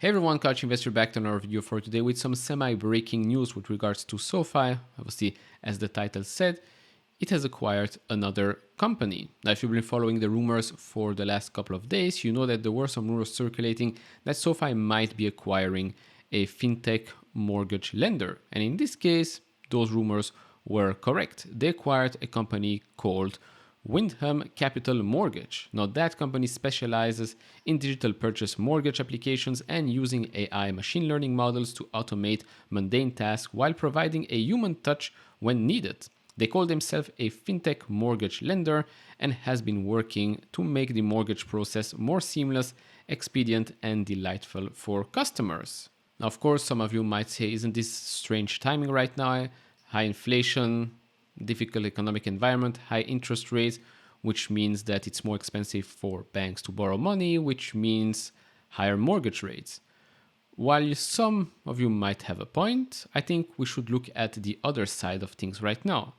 Hey everyone, Couch Investor back to another video for today with some semi-breaking news with regards to SoFi. Obviously, as the title said, it has acquired another company. Now, if you've been following the rumors for the last couple of days, you know that there were some rumors circulating that SoFi might be acquiring a fintech mortgage lender. And in this case, those rumors were correct. They acquired a company called Windham Capital Mortgage. Now, that company specializes in digital purchase mortgage applications and using AI machine learning models to automate mundane tasks while providing a human touch when needed. They call themselves a fintech mortgage lender and has been working to make the mortgage process more seamless, expedient, and delightful for customers. Now, of course, some of you might say, isn't this strange timing right now? High inflation, difficult economic environment, high interest rates, which means that it's more expensive for banks to borrow money, which means higher mortgage rates. While some of you might have a point, I think we should look at the other side of things right now.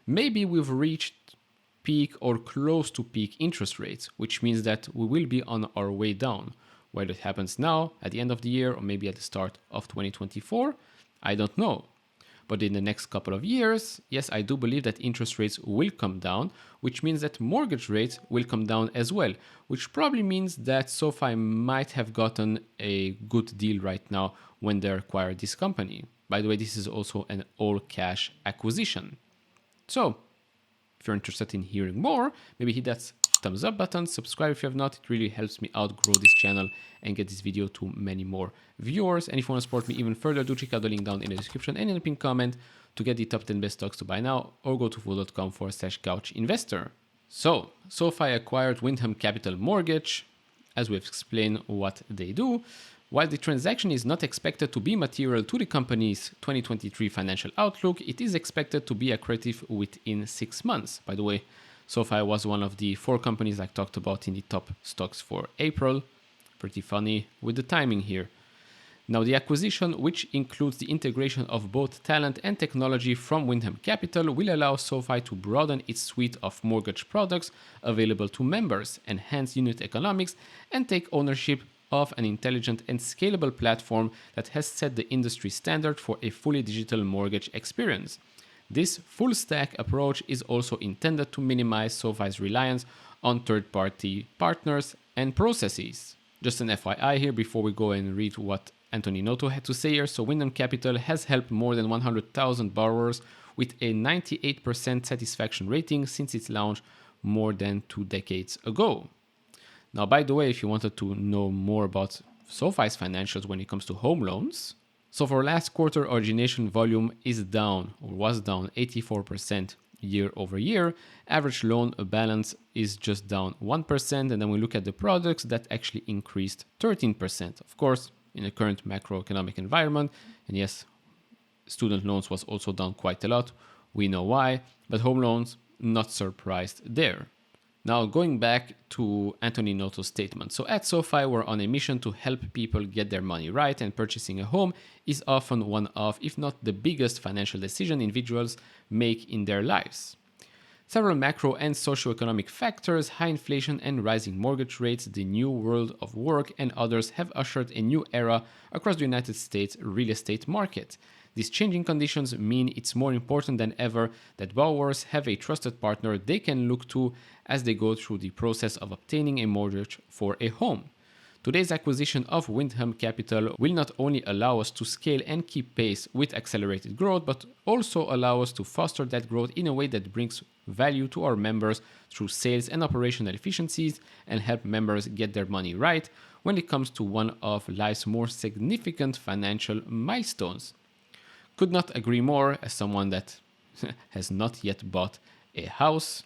Maybe we've reached peak or close to peak interest rates, which means that we will be on our way down. Whether it happens now, at the end of the year, or maybe at the start of 2024, I don't know. But in the next couple of years, yes, I do believe that interest rates will come down, which means that mortgage rates will come down as well, which probably means that SoFi might have gotten a good deal right now when they acquired this company. By the way, this is also an all-cash acquisition. So, if you're interested in hearing more, maybe hit that thumbs up button, subscribe if you have not. It really helps me out grow this channel and get this video to many more viewers. And if you want to support me even further, do check out the link down in the description and in the pinned comment to get the top 10 best stocks to buy now, or go to fool.com/couchinvestor. So, SoFi acquired Windham Capital Mortgage, as we've explained what they do. While the transaction is not expected to be material to the company's 2023 financial outlook, it is expected to be accretive within 6 months. By the way, SoFi was one of the 4 companies I talked about in the top stocks for April. Pretty funny with the timing here. Now, the acquisition, which includes the integration of both talent and technology from Windham Capital, will allow SoFi to broaden its suite of mortgage products available to members, enhance unit economics, and take ownership of an intelligent and scalable platform that has set the industry standard for a fully digital mortgage experience. This full stack approach is also intended to minimize SoFi's reliance on third-party partners and processes. Just an FYI here before we go and read what Anthony Noto had to say here. So Windham Capital has helped more than 100,000 borrowers with a 98% satisfaction rating since its launch more than 2 decades ago. Now, by the way, if you wanted to know more about SoFi's financials when it comes to home loans, so for last quarter, origination volume is down or was down 84% year over year. Average loan balance is just down 1%. And then we look at the products that actually increased 13%. Of course, in the current macroeconomic environment. And yes, student loans was also down quite a lot. We know why, but home loans, not surprised there. Now, going back to Anthony Noto's statement. So at SoFi, we're on a mission to help people get their money right, and purchasing a home is often one of, if not the biggest financial decision individuals make in their lives. Several macro and socioeconomic factors, high inflation and rising mortgage rates, the new world of work, and others have ushered a new era across the United States real estate market. These changing conditions mean it's more important than ever that borrowers have a trusted partner they can look to as they go through the process of obtaining a mortgage for a home. Today's acquisition of Windham Capital will not only allow us to scale and keep pace with accelerated growth, but also allow us to foster that growth in a way that brings value to our members through sales and operational efficiencies, and help members get their money right when it comes to one of life's more significant financial milestones. Could not agree more. As someone that has not yet bought a house,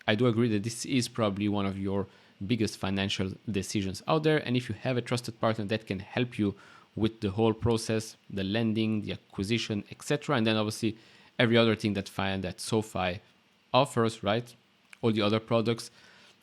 I do agree that this is probably one of your biggest financial decisions out there. And if you have a trusted partner that can help you with the whole process, the lending, the acquisition, etc., and then obviously every other thing that SoFi offers, right? All the other products.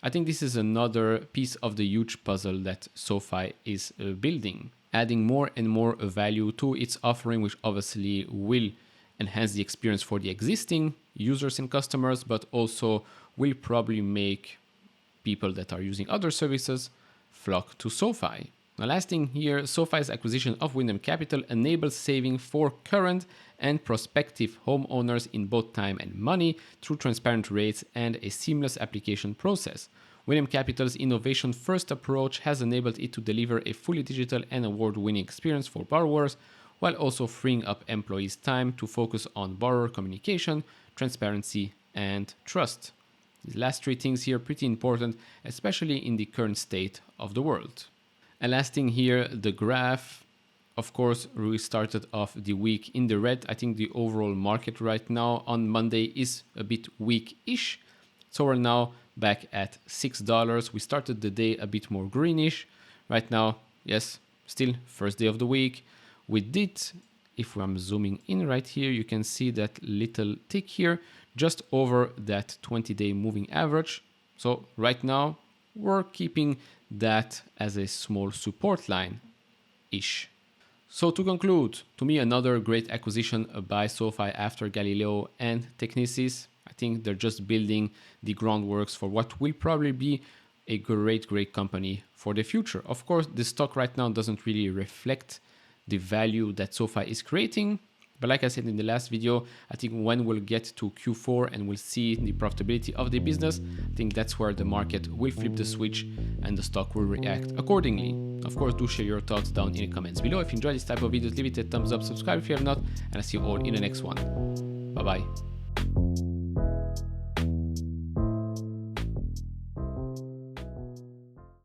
I think this is another piece of the huge puzzle that SoFi is building, adding more and more value to its offering, which obviously will enhance the experience for the existing users and customers, but also will probably make people that are using other services flock to SoFi. Now, last thing here, SoFi's acquisition of Wyndham Capital enables saving for current and prospective homeowners in both time and money through transparent rates and a seamless application process. Wyndham Capital's innovation-first approach has enabled it to deliver a fully digital and award-winning experience for borrowers, while also freeing up employees' time to focus on borrower communication, transparency, and trust. These last three things here are pretty important, especially in the current state of the world. And last thing here, the graph. Of course, we started off the week in the red. I think the overall market right now on Monday is a bit weak-ish. So we're now back at $6. We started the day a bit more greenish. Right now, yes, still first day of the week. We did, if I'm zooming in right here, you can see that little tick here, just over that 20-day moving average. So right now, we're keeping that as a small support line-ish. So to conclude, to me, another great acquisition by SoFi after Galileo and Technisys. I think they're just building the groundworks for what will probably be a great company for the future. Of course, the stock right now doesn't really reflect the value that SoFi is creating. But like I said in the last video, I think when we'll get to Q4 and we'll see the profitability of the business, I think that's where the market will flip the switch and the stock will react accordingly. Of course, do share your thoughts down in the comments below. If you enjoyed this type of videos, leave it a thumbs up, subscribe if you have not, and I'll see you all in the next one. Bye bye.